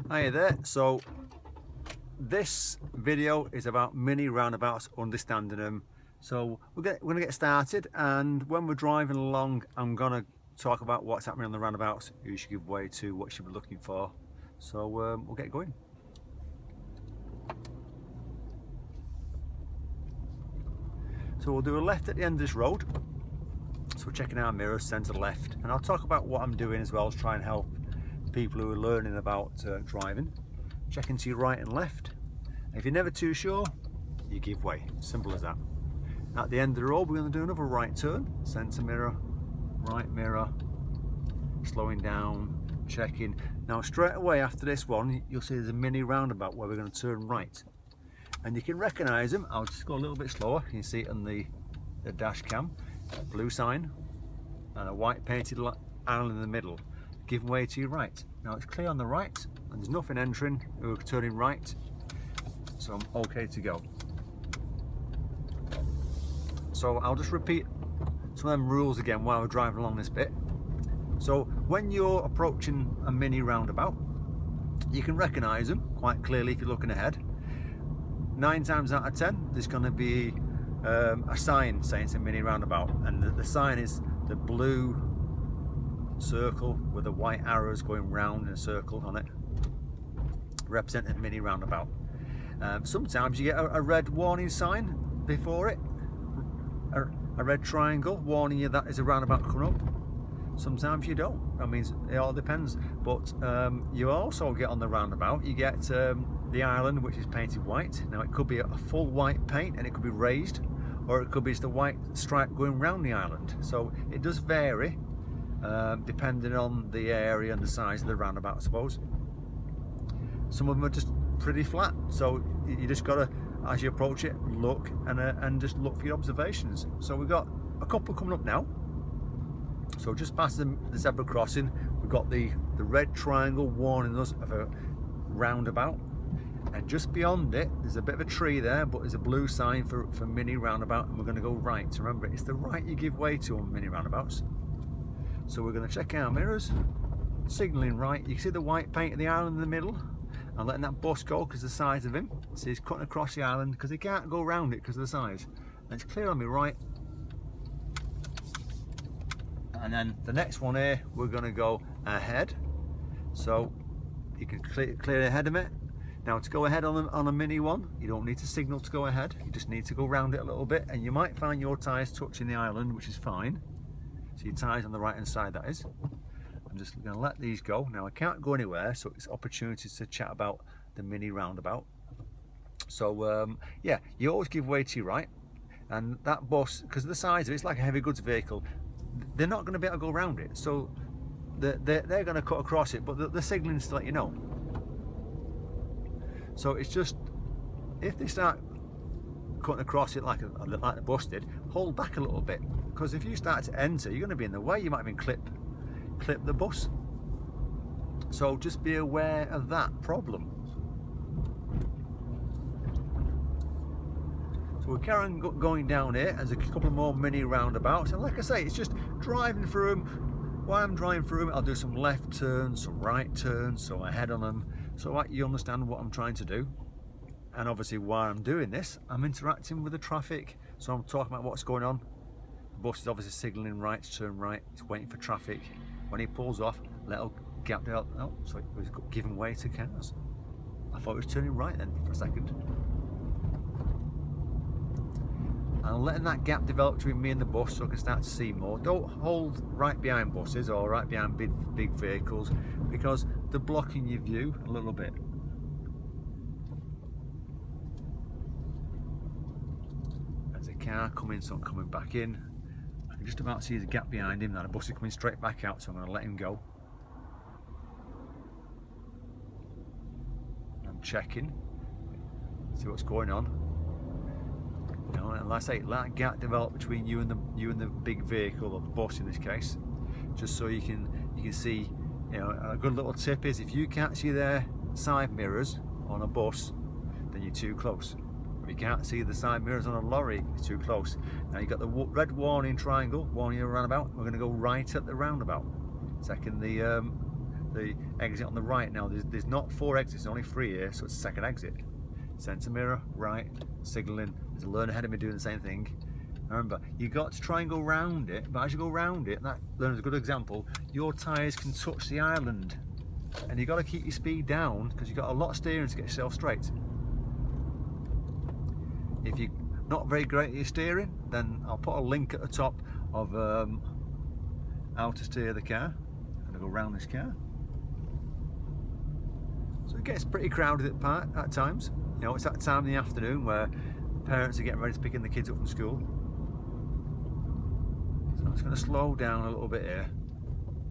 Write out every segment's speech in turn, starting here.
Hi there. So this video is about mini roundabouts, understanding them. So we're going to get started, and when we're driving along I'm going to talk about what's happening on the roundabouts, who you should give way to, what you should be looking for. So we'll get going. So we'll do a left at the end of this road. So we're checking our mirrors, centre left, and I'll talk about what I'm doing as well as try and help people who are learning about driving. Checking to your right and left. If you're never too sure, you give way. Simple as that. At the end of the road, we're going to do another right turn. Centre mirror, right mirror, slowing down, checking. Now straight away after this one, you'll see there's a mini roundabout where we're going to turn right. And you can recognise them. I'll just go a little bit slower. You can see it on the dash cam. Blue sign and a white painted island in the middle. Give way to your right. Now it's clear on the right and there's nothing entering. We're turning right, so I'm okay to go. So I'll just repeat some of them rules again while we're driving along this bit. So when you're approaching a mini roundabout, you can recognise them quite clearly if you're looking ahead. 9 times out of 10 there's going to be a sign saying it's a mini roundabout, and the sign is the blue circle with the white arrows going round in a circle on it, representing a mini roundabout. Sometimes you get a red warning sign before it, a red triangle warning you that is a roundabout coming up. Sometimes you don't. I mean, it all depends. But you also get on the roundabout, you get the island, which is painted white. Now it could be a full white paint and it could be raised, or it could be just a white stripe going round the island. So it does vary depending on the area and the size of the roundabout, I suppose. Some of them are just pretty flat, so you just gotta, as you approach it, look and just look for your observations. So we've got a couple coming up now. So just past the zebra crossing, we've got the red triangle warning us of a roundabout, and just beyond it there's a bit of a tree there, but there's a blue sign for mini roundabout, and we're going to go right. Remember, it's the right you give way to on mini roundabouts. So we're going to check our mirrors, signalling right. You can see the white paint of the island in the middle. I'm letting that bus go because of the size of him. So he's cutting across the island because he can't go around it because of the size. And it's clear on me right. And then the next one here, we're going to go ahead. So you can clear ahead of it. Now to go ahead on a mini one, you don't need to signal to go ahead. You just need to go around it a little bit, and you might find your tyres touching the island, which is fine. So your tyres on the right hand side, that is. I'm just going to let these go. Now I can't go anywhere, so it's opportunities to chat about the mini roundabout. So yeah, you always give way to your right. And that bus, because of the size of it, it's like a heavy goods vehicle. They're not going to be able to go around it, so they're going to cut across it, but the signaling's to let you know. So it's just, if they start cutting across it like the bus did, hold back a little bit, because if you start to enter, you're going to be in the way. You might even clip the bus. So just be aware of that problem. So we're carrying going down here. There's a couple more mini roundabouts, and like I say, it's just driving through them. While I'm driving through them, I'll do some left turns, some right turns, so I head on them, so that you understand what I'm trying to do. And obviously while I'm doing this, I'm interacting with the traffic, so I'm talking about what's going on. The bus is obviously signalling right to turn right. It's waiting for traffic. When he pulls off, little gap there. Oh, so it was giving way to cars. I thought it was turning right then for a second. And letting that gap develop between me and the bus so I can start to see more. Don't hold right behind buses or right behind big vehicles, because they're blocking your view a little bit. There's a car coming, so I'm coming back in. I can just about see the gap behind him. Now the bus is coming straight back out, so I'm going to let him go. I'm checking, see what's going on. You know, and like I say, let that gap develop between you and the big vehicle, or the bus in this case, just so you can see. You know, a good little tip is, if you can't see their side mirrors on a bus, then you're too close. If you can't see the side mirrors on a lorry, it's too close. Now you've got the red warning triangle warning you roundabout. We're going to go right at the roundabout, taking the the exit on the right now. There's not 4 exits, there's only 3 here, so it's the second exit. Centre mirror, right, signalling. There's a learner ahead of me doing the same thing. Remember, you got to try and go round it, but as you go round it, that learner's a good example, your tyres can touch the island. And you've got to keep your speed down because you've got a lot of steering to get yourself straight. If you're not very great at your steering, then I'll put a link at the top of how to steer the car. I'm going to go round this car. So it gets pretty crowded at times. You know, it's that time in the afternoon where parents are getting ready to pick the kids up from school. So I'm just going to slow down a little bit here.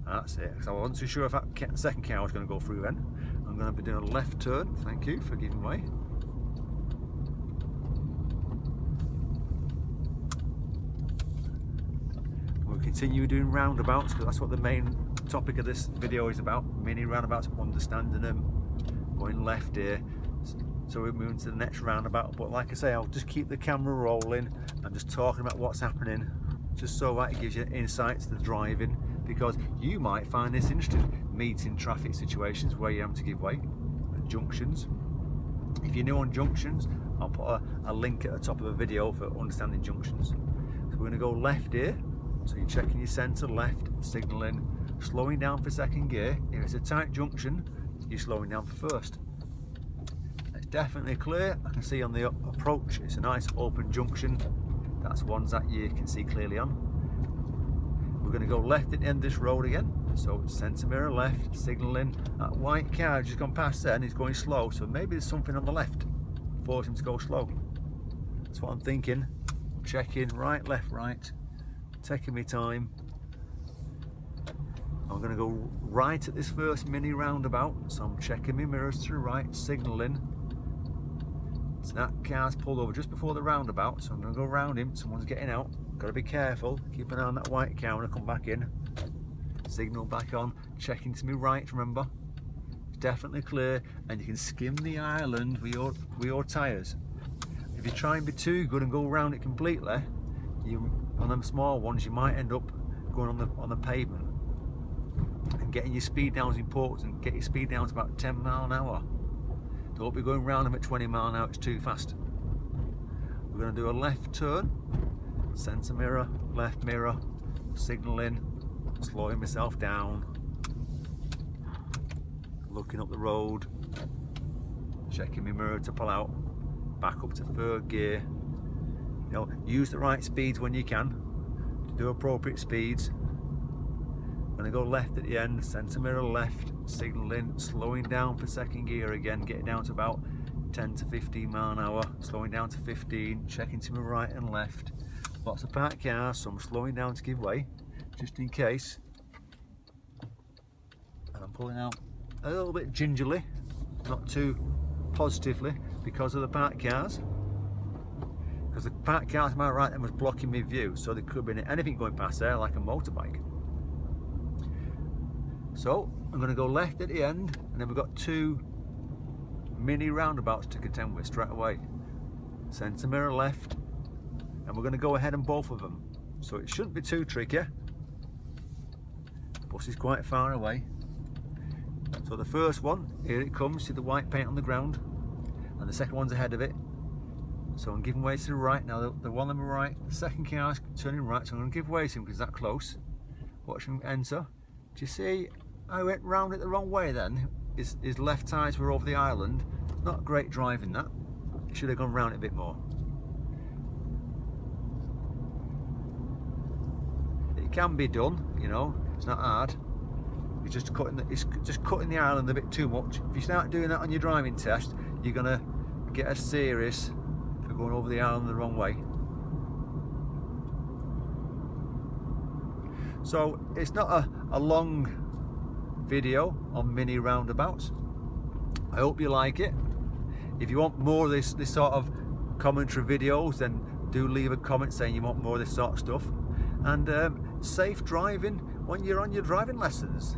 That's it, because I wasn't too sure if that second car was going to go through then. I'm going to be doing a left turn. Thank you for giving way. We'll continue doing roundabouts because that's what the main topic of this video is about. Mini roundabouts, understanding them, going left here. So we're moving to the next roundabout. But like I say, I'll just keep the camera rolling. I'm just talking about what's happening, just so that it gives you insights to the driving. Because you might find this interesting, meeting traffic situations where you have to give way at junctions. If you're new on junctions, I'll put a link at the top of the video for understanding junctions. So we're going to go left here. So you're checking your centre left, signalling, slowing down for second gear. If it's a tight junction, you're slowing down for first. It's definitely clear. I can see on the approach, it's a nice open junction. That's ones that you can see clearly on. We're going to go left at the end of this road again. So centre mirror left, signalling. That white car just gone past there and he's going slow. So maybe there's something on the left, force him to go slow. That's what I'm thinking. Checking right, left, right. Taking my time. I'm going to go right at this first mini roundabout. So I'm checking my mirrors to the right, signalling. So that car's pulled over just before the roundabout. So I'm going to go around him. Someone's getting out. Got to be careful, keep an eye on that white car when I come back in. Signal back on, checking to me right, remember. It's definitely clear, and you can skim the island with your tyres. If you try and be too good and go around it completely, on them small ones you might end up going on the pavement. And getting your speed down is important. Get your speed down to about 10 miles an hour. Don't be going around them at 20 miles an hour, it's too fast. We're going to do a left turn. Centre mirror, left mirror, signalling, slowing myself down, looking up the road, checking my mirror to pull out, back up to third gear. You know, use the right speeds when you can, to do appropriate speeds. I'm going to go left at the end, centre mirror left, signalling, slowing down for second gear again, getting down to about 10 to 15 miles an hour, slowing down to 15, checking to my right and left. Lots of parked cars, so I'm slowing down to give way, just in case. And I'm pulling out a little bit gingerly, not too positively, because of the parked cars. Because the parked cars to my right then was blocking my view, so there could have been anything going past there, like a motorbike. So I'm going to go left at the end, and then we've got 2 mini roundabouts to contend with straight away. Centre mirror left. And we're going to go ahead on both of them, so it shouldn't be too tricky. The bus is quite far away. So the first one, here it comes, see the white paint on the ground, and the second one's ahead of it. So I'm giving way to the right now. The one on the right, the second car is turning right, so I'm going to give way to him because it's that close. Watch him enter. Do you see I went round it the wrong way then? His left tyres were over the island. Not great driving that. Should have gone round it a bit more. It can be done, you know, it's not hard. It's just cutting the island a bit too much. If you start doing that on your driving test, you're gonna get a serious for going over the island the wrong way. So it's not a long video on mini roundabouts. I hope you like it. If you want more of this sort of commentary videos, then do leave a comment saying you want more of this sort of stuff. And safe driving when you're on your driving lessons.